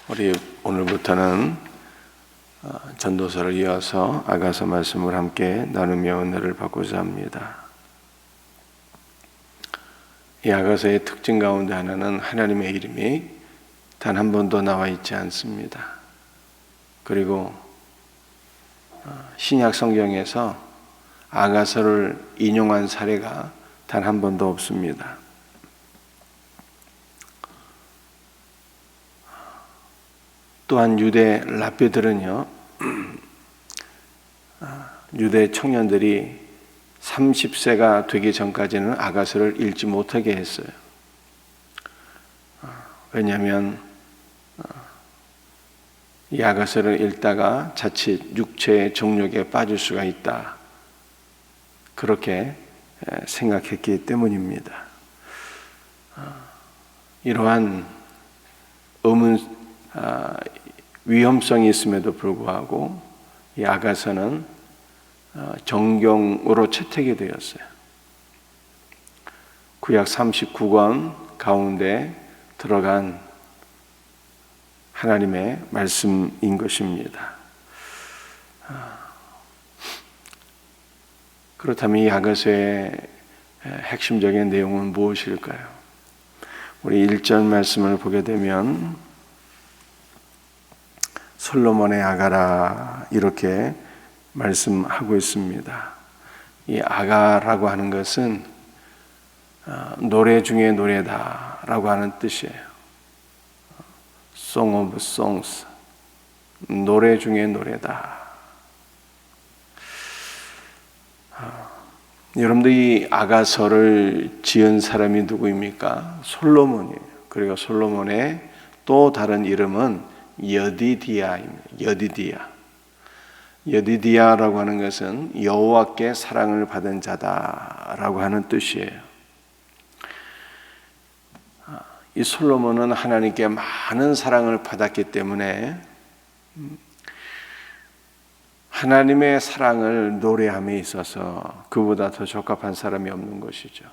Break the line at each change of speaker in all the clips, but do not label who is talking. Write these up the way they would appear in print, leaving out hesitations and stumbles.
우리 오늘부터는 전도서를 이어서 아가서 말씀을 함께 나누며 은혜를 받고자 합니다. 이 아가서의 특징 가운데 하나는 하나님의 이름이 단 한 번도 나와 있지 않습니다. 그리고 신약 성경에서 아가서를 인용한 사례가 단 한 번도 없습니다. 또한 유대 랍비들은요, 유대 청년들이 30세가 되기 전까지는 아가서를 읽지 못하게 했어요. 왜냐하면 이 아가서를 읽다가 자칫 육체의 정욕에 빠질 수가 있다, 그렇게 생각했기 때문입니다. 이러한 위험성이 있음에도 불구하고 이 아가서는 정경으로 채택이 되었어요. 구약 39권 가운데 들어간 하나님의 말씀인 것입니다. 그렇다면 이 아가서의 핵심적인 내용은 무엇일까요? 우리 1절 말씀을 보게 되면 솔로몬의 아가라, 이렇게 말씀하고 있습니다. 이 아가라고 하는 것은 노래 중에 노래다라고 하는 뜻이에요. Song of songs, 노래 중에 노래다. 여러분들, 이 아가서를 지은 사람이 누구입니까? 솔로몬이에요. 그리고 솔로몬의 또 다른 이름은 여디디야입니다. 여디디야라고 하는 것은 여호와께 사랑을 받은 자다라고 하는 뜻이에요. 이 솔로몬은 하나님께 많은 사랑을 받았기 때문에 하나님의 사랑을 노래함에 있어서 그보다 더 적합한 사람이 없는 것이죠.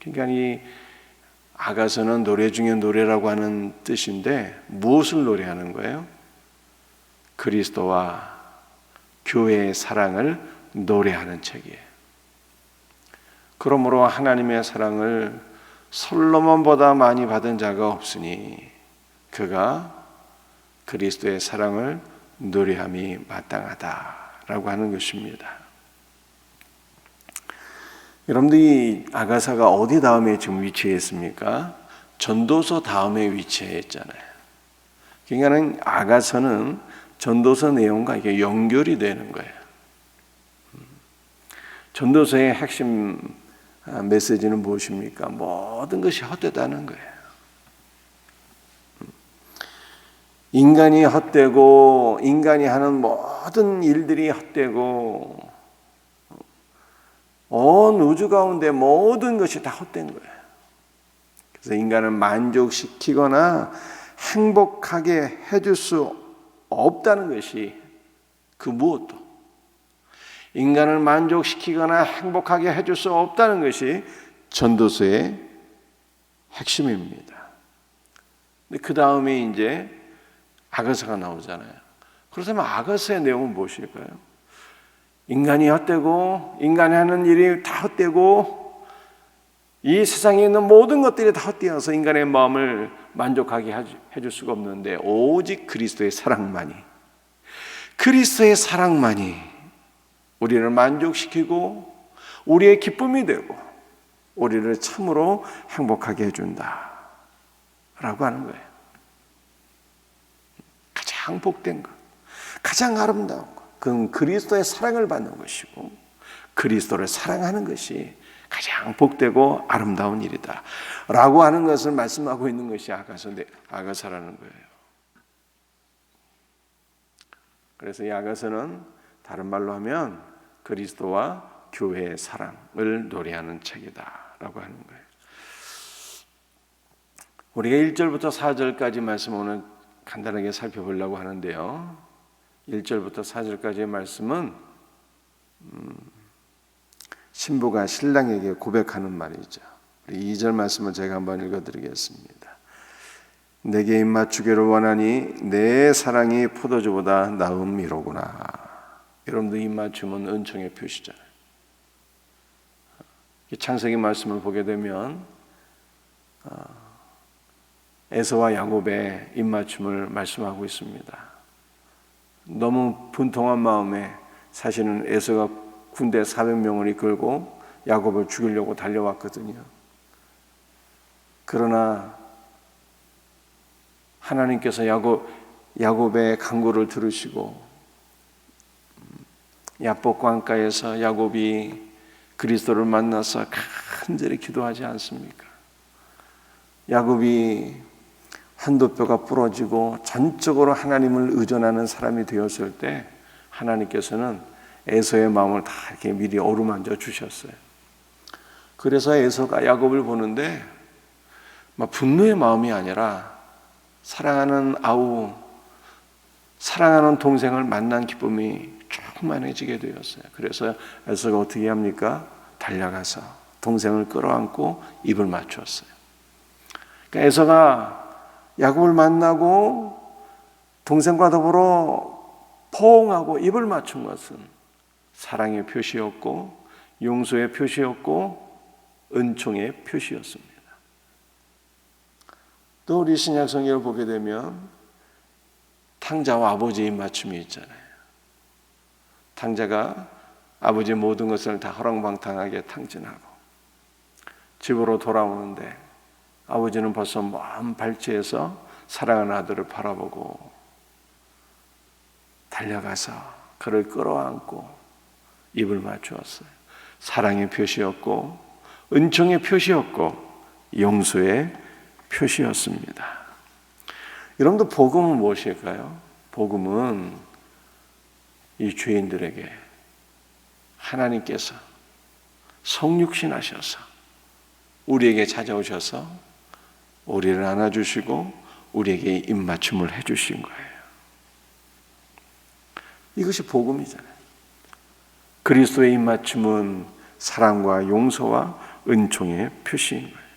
그러니까 이 아가서는 노래 중에 노래라고 하는 뜻인데 무엇을 노래하는 거예요? 그리스도와 교회의 사랑을 노래하는 책이에요. 그러므로 하나님의 사랑을 솔로몬보다 많이 받은 자가 없으니 그가 그리스도의 사랑을 노래함이 마땅하다라고 하는 것입니다. 여러분들, 이 아가서가 어디 다음에 지금 위치해 있습니까? 전도서 다음에 위치해 있잖아요. 그러니까 아가서는 전도서 내용과 이게 연결이 되는 거예요. 전도서의 핵심 메시지는 무엇입니까? 모든 것이 헛되다는 거예요. 인간이 헛되고 인간이 하는 모든 일들이 헛되고 온 우주 가운데 모든 것이 다 헛된 거예요. 그래서 인간을 만족시키거나 행복하게 해줄 수 없다는 것이 그 무엇도, 인간을 만족시키거나 행복하게 해줄 수 없다는 것이 전도서의 핵심입니다. 근데 그 다음에 이제 아가서가 나오잖아요. 그렇다면 아가서의 내용은 무엇일까요? 인간이 헛되고 인간이 하는 일이 다 헛되고 이 세상에 있는 모든 것들이 다 헛되어서 인간의 마음을 만족하게 해줄 수가 없는데 오직 그리스도의 사랑만이, 그리스도의 사랑만이 우리를 만족시키고 우리의 기쁨이 되고 우리를 참으로 행복하게 해준다 라고 하는 거예요. 가장 복된 것, 가장 아름다운 것, 그건 그리스도의 사랑을 받는 것이고 그리스도를 사랑하는 것이 가장 복되고 아름다운 일이다 라고 하는 것을 말씀하고 있는 것이 아가서라는 거예요. 그래서 이 아가서는 다른 말로 하면 그리스도와 교회의 사랑을 노래하는 책이다 라고 하는 거예요. 우리가 1절부터 4절까지 말씀 오늘 간단하게 살펴보려고 하는데요, 1절부터 4절까지의 말씀은 신부가 신랑에게 고백하는 말이죠. 2절 말씀을 제가 한번 읽어드리겠습니다. 내게 입맞추기를 원하니 내 사랑이 포도주보다 나음이로구나. 여러분들 입맞춤은 은총의 표시잖아요. 창세기 말씀을 보게 되면 에서와 야곱의 입맞춤을 말씀하고 있습니다. 너무 분통한 마음에 사실은 에서가 군대 400명을 이끌고 야곱을 죽이려고 달려왔거든요. 그러나 하나님께서 야곱의 간구를 들으시고 야복 광가에서 야곱이 그리스도를 만나서 간절히 기도하지 않습니까? 야곱이 한도뼈가 부러지고 전적으로 하나님을 의존하는 사람이 되었을 때 하나님께서는 에서의 마음을 다 이렇게 미리 어루만져 주셨어요. 그래서 에서가 야곱을 보는데 막 분노의 마음이 아니라 사랑하는 동생을 만난 기쁨이 충만해지게 되었어요. 그래서 에서가 어떻게 합니까? 달려가서 동생을 끌어안고 입을 맞추었어요. 그러니까 에서가 야곱을 만나고 동생과 더불어 포옹하고 입을 맞춘 것은 사랑의 표시였고 용서의 표시였고 은총의 표시였습니다. 또 우리 신약 성경을 보게 되면 탕자와 아버지의 입맞춤이 있잖아요. 탕자가 아버지의 모든 것을 다 허랑방탕하게 탕진하고 집으로 돌아오는데 아버지는 벌써 먼 발치에서 사랑하는 아들을 바라보고 달려가서 그를 끌어안고 입을 맞추었어요. 사랑의 표시였고 은총의 표시였고 용서의 표시였습니다. 여러분도 복음은 무엇일까요? 복음은 이 죄인들에게 하나님께서 성육신하셔서 우리에게 찾아오셔서 우리를 안아주시고 우리에게 입맞춤을 해주신 거예요. 이것이 복음이잖아요. 그리스도의 입맞춤은 사랑과 용서와 은총의 표시인 거예요.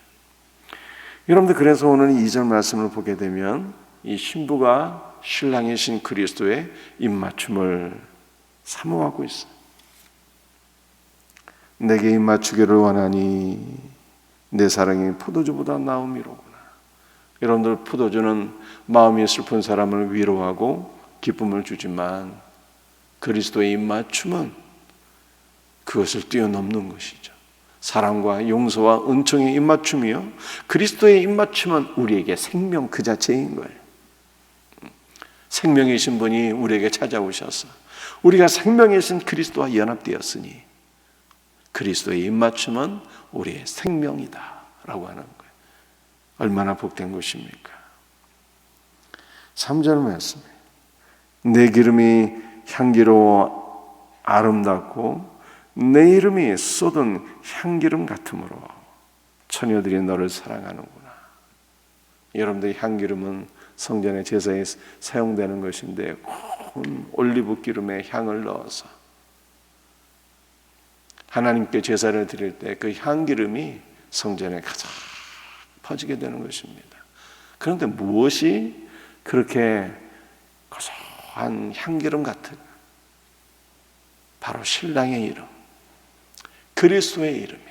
여러분들 그래서 오늘 2절 말씀을 보게 되면 이 신부가 신랑이신 그리스도의 입맞춤을 사모하고 있어요. 내게 입맞추기를 원하니 내 사랑이 포도주보다 나음이로구나. 여러분들 포도주는 마음이 슬픈 사람을 위로하고 기쁨을 주지만 그리스도의 입맞춤은 그것을 뛰어넘는 것이죠. 사랑과 용서와 은총의 입맞춤이요 그리스도의 입맞춤은 우리에게 생명 그 자체인 거예요. 생명이신 분이 우리에게 찾아오셔서 우리가 생명이신 그리스도와 연합되었으니 그리스도의 입맞춤은 우리의 생명이다 라고 하는 거예요. 얼마나 복된 것입니까? 3절 말씀에 내 기름이 향기로워 아름답고 내 이름이 쏟은 향기름 같으므로 처녀들이 너를 사랑하는구나. 여러분들 향기름은 성전의 제사에 사용되는 것인데 온 올리브 기름에 향을 넣어서 하나님께 제사를 드릴 때 그 향기름이 성전에 가득 퍼지게 되는 것입니다. 그런데 무엇이 그렇게 고소한 향기름 같은 바로 신랑의 이름 그리스도의 이름이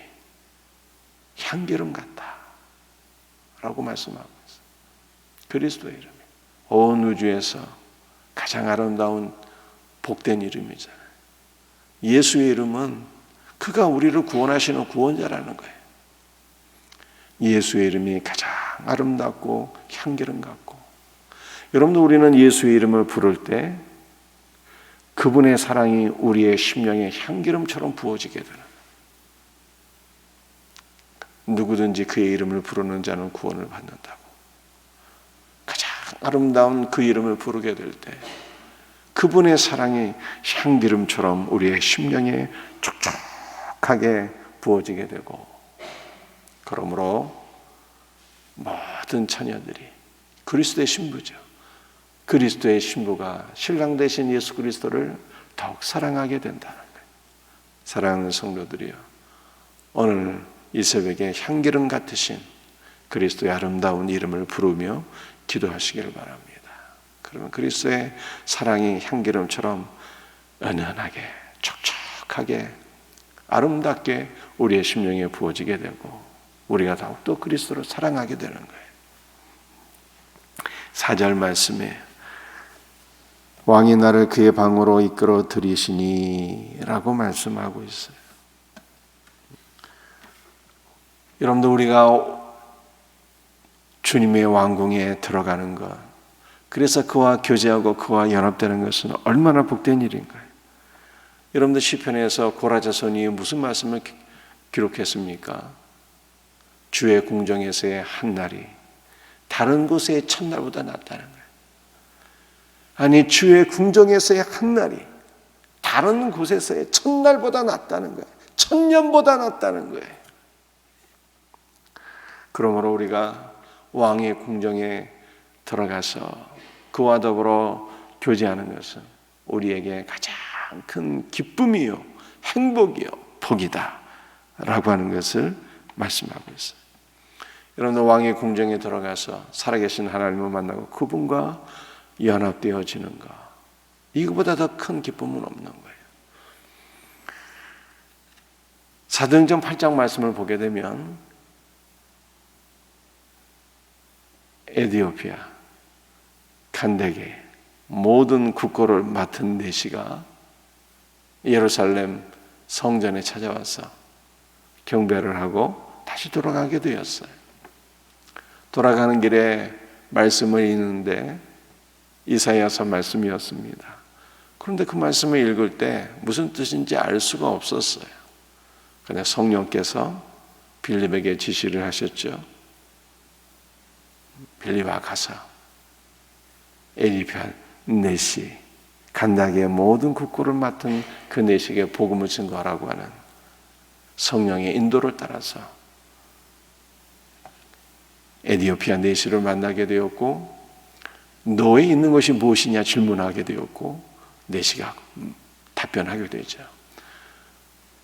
향기름 같다 라고 말씀하고 있어요. 그리스도의 이름이 온 우주에서 가장 아름다운 복된 이름이잖아요. 예수의 이름은 그가 우리를 구원하시는 구원자라는 거예요. 예수의 이름이 가장 아름답고 향기름 같고 여러분도 우리는 예수의 이름을 부를 때 그분의 사랑이 우리의 심령에 향기름처럼 부어지게 되는 누구든지 그의 이름을 부르는 자는 구원을 받는다고 가장 아름다운 그 이름을 부르게 될 때 그분의 사랑이 향기름처럼 우리의 심령에 촉촉하게 부어지게 되고 그러므로 모든 처녀들이 그리스도의 신부죠. 그리스도의 신부가 신랑 되신 예수 그리스도를 더욱 사랑하게 된다는 거예요. 사랑하는 성도들이여 오늘 이 새벽에 향기름 같으신 그리스도의 아름다운 이름을 부르며 기도하시기를 바랍니다. 그러면 그리스도의 사랑이 향기름처럼 은은하게 촉촉하게 아름답게 우리의 심령에 부어지게 되고 우리가 더욱더 그리스도를 사랑하게 되는 거예요. 4절 말씀에 왕이 나를 그의 방으로 이끌어 들이시니 라고 말씀하고 있어요. 여러분들, 우리가 주님의 왕궁에 들어가는 것, 그래서 그와 교제하고 그와 연합되는 것은 얼마나 복된 일인가요? 여러분들, 시편에서 고라자손이 무슨 말씀을 기록했습니까? 주의 궁정에서의 한 날이 다른 곳의 첫날보다 낫다는 거예요. 아니, 주의 궁정에서의 한 날이 다른 곳에서의 첫날보다 낫다는 거예요. 천년보다 낫다는 거예요. 그러므로 우리가 왕의 궁정에 들어가서 그와 더불어 교제하는 것은 우리에게 가장 큰 기쁨이요, 행복이요, 복이다 라고 하는 것을 말씀하고 있어요. 여러분들, 왕의 궁정에 들어가서 살아계신 하나님을 만나고 그분과 연합되어지는 것, 이거보다 더 큰 기쁨은 없는 거예요. 사도행전 8장 말씀을 보게 되면 에디오피아, 간데게 모든 국고를 맡은 내시가 예루살렘 성전에 찾아와서 경배를 하고 다시 돌아가게 되었어요. 돌아가는 길에 말씀을 읽는데 이사야서 말씀이었습니다. 그런데 그 말씀을 읽을 때 무슨 뜻인지 알 수가 없었어요. 그런데 성령께서 빌립에게 지시를 하셨죠. 빌립아, 가서 에디오피아 내시, 간다기의 모든 국고를 맡은 그 내시에게 복음을 증거하라고 하는 성령의 인도를 따라서 에디오피아 내시를 만나게 되었고, 너에 있는 것이 무엇이냐 질문하게 되었고, 내시가 답변하게 되죠.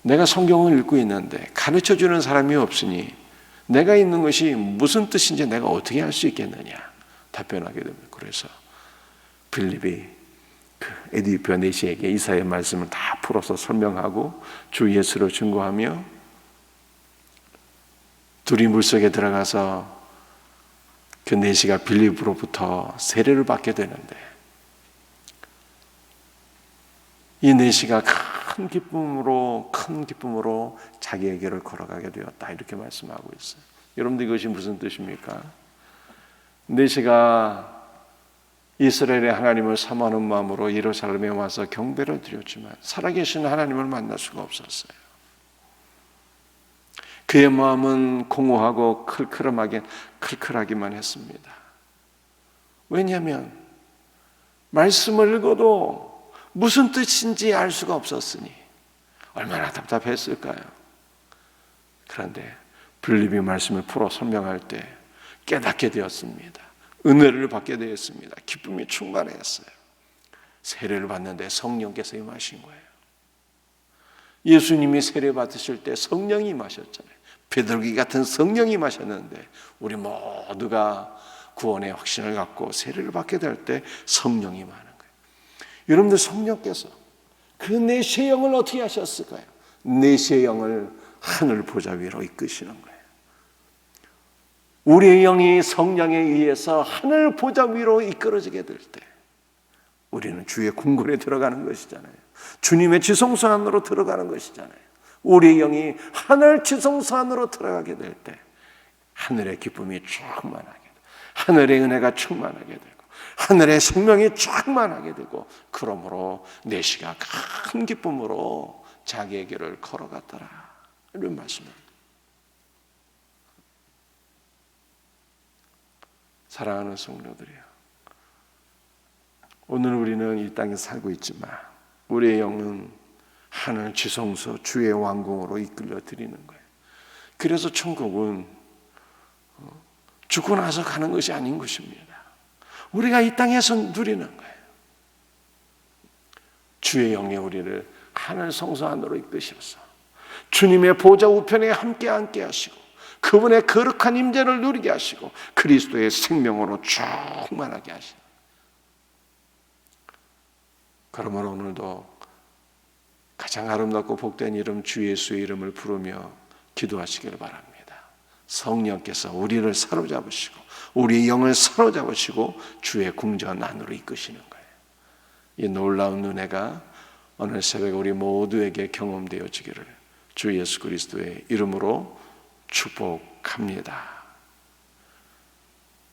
내가 성경을 읽고 있는데 가르쳐주는 사람이 없으니 내가 있는 것이 무슨 뜻인지 내가 어떻게 할 수 있겠느냐 답변하게 됩니다. 그래서 빌립이 그 에디오피아 내시에게 이사야의 말씀을 다 풀어서 설명하고 주 예수를 증거하며 둘이 물속에 들어가서 그 내시가 빌립으로부터 세례를 받게 되는데, 이 내시가 큰 기쁨으로 자기의 길을 걸어가게 되었다, 이렇게 말씀하고 있어요. 여러분들, 이것이 무슨 뜻입니까? 내시가 이스라엘의 하나님을 사모하는 마음으로 예루살렘에 와서 경배를 드렸지만 살아계신 하나님을 만날 수가 없었어요. 그의 마음은 공허하고 클클하기만 했습니다. 왜냐하면 말씀을 읽어도 무슨 뜻인지 알 수가 없었으니 얼마나 답답했을까요? 그런데 빌립이 말씀을 풀어 설명할 때 깨닫게 되었습니다. 은혜를 받게 되었습니다. 기쁨이 충만했어요. 세례를 받는데 성령께서 임하신 거예요. 예수님이 세례 받으실 때 성령이 임하셨잖아요. 베드로기 같은 성령이 임하셨는데 우리 모두가 구원의 확신을 갖고 세례를 받게 될 때 성령이 임하는 거예요. 여러분들, 성령께서 그 내시의 영을 어떻게 하셨을까요? 내시의 영을 하늘 보좌 위로 이끄시는 거예요. 우리의 영이 성령에 의해서 하늘 보좌 위로 이끌어지게 될 때 우리는 주의 궁궐에 들어가는 것이잖아요. 주님의 지성소 안으로 들어가는 것이잖아요. 우리의 영이 하늘 지성소 안으로 들어가게 될 때 하늘의 기쁨이 충만하게 되고 하늘의 은혜가 충만하게 되고 하늘의 생명이 충만하게 되고, 그러므로 내시가 큰 기쁨으로 자기의 길을 걸어갔더라, 이런 말씀입니다. 사랑하는 성도들이요, 오늘 우리는 이 땅에 살고 있지만 우리의 영은 하늘 지성소 주의 왕궁으로 이끌려 드리는 거예요. 그래서 천국은 죽고 나서 가는 것이 아닌 것입니다. 우리가 이 땅에서 누리는 거예요. 주의 영이 우리를 하늘 성소 안으로 이끄셔서 주님의 보좌 우편에 함께 앉게 하시고 그분의 거룩한 임재를 누리게 하시고 그리스도의 생명으로 충만하게 하시고, 그러므로 오늘도 가장 아름답고 복된 이름 주 예수의 이름을 부르며 기도하시기를 바랍니다. 성령께서 우리를 사로잡으시고 우리의 영을 사로잡으시고 주의 궁전 안으로 이끄시는 거예요. 이 놀라운 은혜가 오늘 새벽에 우리 모두에게 경험되어지기를 주 예수 그리스도의 이름으로 축복합니다.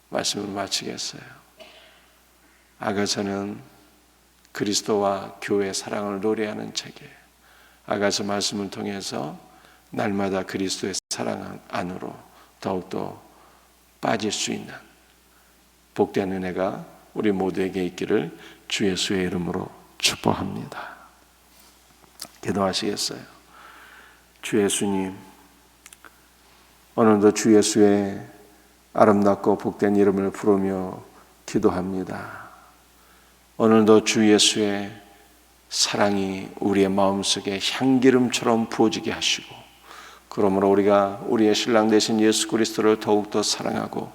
말씀을 마치겠어요. 아가서는 그리스도와 교회의 사랑을 노래하는 책에 아가서 말씀을 통해서 날마다 그리스도의 사랑 안으로 더욱더 빠질 수 있는 복된 은혜가 우리 모두에게 있기를 주 예수의 이름으로 축복합니다. 기도하시겠어요? 주 예수님, 오늘도 주 예수의 아름답고 복된 이름을 부르며 기도합니다. 오늘도 주 예수의 사랑이 우리의 마음속에 향기름처럼 부어지게 하시고, 그러므로 우리가 우리의 신랑 되신 예수 그리스도를 더욱더 사랑하고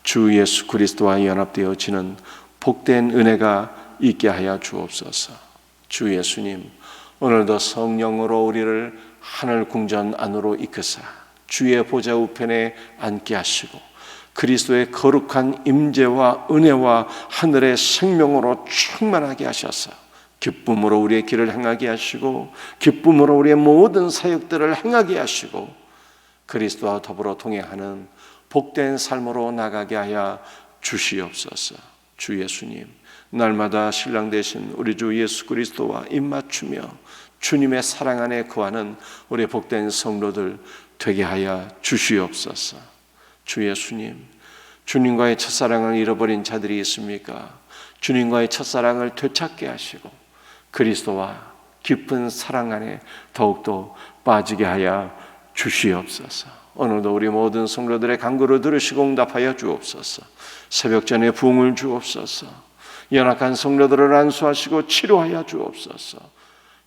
주 예수 그리스도와 연합되어지는 복된 은혜가 있게 하여 주옵소서. 주 예수님, 오늘도 성령으로 우리를 하늘 궁전 안으로 이끄사 주의 보좌 우편에 앉게 하시고 그리스도의 거룩한 임재와 은혜와 하늘의 생명으로 충만하게 하셔서 기쁨으로 우리의 길을 행하게 하시고 기쁨으로 우리의 모든 사역들을 행하게 하시고 그리스도와 더불어 동행하는 복된 삶으로 나가게 하여 주시옵소서. 주 예수님, 날마다 신랑 되신 우리 주 예수 그리스도와 입맞추며 주님의 사랑 안에 거하는 우리 복된 성도들 되게 하여 주시옵소서. 주 예수님, 주님과의 첫사랑을 잃어버린 자들이 있습니까? 주님과의 첫사랑을 되찾게 하시고 그리스도와 깊은 사랑 안에 더욱더 빠지게 하여 주시옵소서. 오늘도 우리 모든 성도들의 간구를 들으시고 응답하여 주옵소서. 새벽전에 부흥을 주옵소서. 연약한 성도들을 안수하시고 치료하여 주옵소서.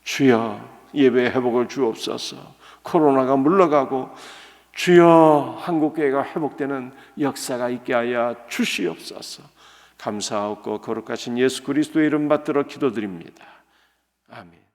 주여, 예배의 회복을 주옵소서. 코로나가 물러가고 주여, 한국교회가 회복되는 역사가 있게 하여 주시옵소서. 감사하고 거룩하신 예수 그리스도의 이름 받들어 기도드립니다. 아멘.